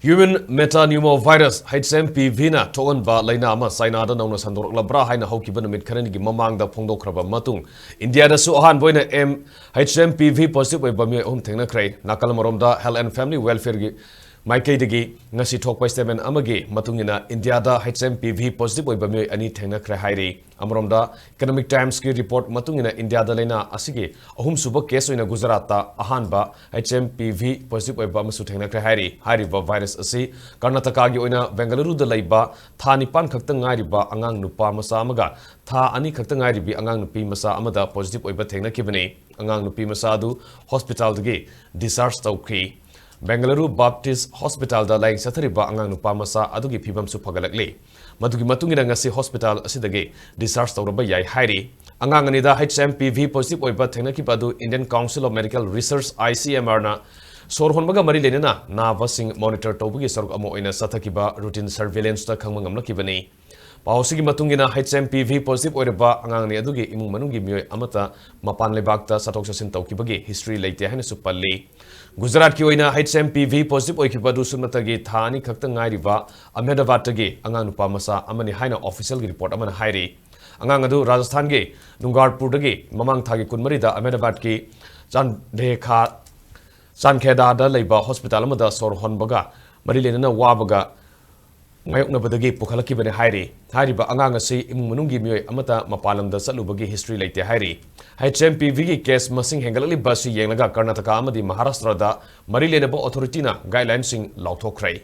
Human metapneumovirus Hmpv na toonba laina ama China da nauna sandorklabra haina haukiba numit kharanigi mamangda phongdokraba matung India da su ahan boina Hmpv positive oiba mi ahum thengnakhrai nakal maromda health and family welfare gi maikaidagi ngasi thokpai statement amagi matungina India da Hmpv positive oiba mi ani thengnakhrai hairi amromda economic times ki report matungina India da laina asigi ahum suba case oina Gujarat ta ahan ba Hmpv positive oiba masu thengnakhrai hairi hariba virus asi Karnataka gi oina Bengaluru da laiba tha nipan khakta ngairiba angang nupa masa amaga tha ani khakta ngairibi angang nupi masa amada positive oiba thengnakhibani angang nupi masa du hospital dagi discharge tawkhi Bengaluru Baptist Hospital da laing sathariba angang nupa masa adugi phibam su phagalakli madugi matungina ngasi hospital asidagi discharge tawraba yai hairi angang ani da Hmpv positive oiba thengnakiba du Indian Council of Medical Research ICMR na Sorhonbaga mari lenena navasing monitor tawbugi saruk amo oina sathakiba routine surveillance ta khangma ngamlakibani Pausigi matungina Hmpv positive oiraba angang ni adugi imung manungi mioi amata mapan lebakta satok sasin tawkibagi history leite haina supalli Gujarat ki oina Hmpv positive oikiba du sunmatagi thani khakta ngairiba Ahmedabad tagi angang nupa masa amani haina official gi report amana hairi angang adu Rajasthan gi Dungarpur dagi mamang thagi kunmari da Ahmedabad ki Chandekha Sankheda da leiba hospital amada sorhonbaga marilena wabaga ngayoknabadagi pukhalakibane hairi hariba angang asi imung manungi mioi amata mapalamda salubagi history leite hairi Hmpv gi case masing hengalali basi yenglaga Karnataka amadi Maharashtra da marilena authority na guidelines sing lauthokrai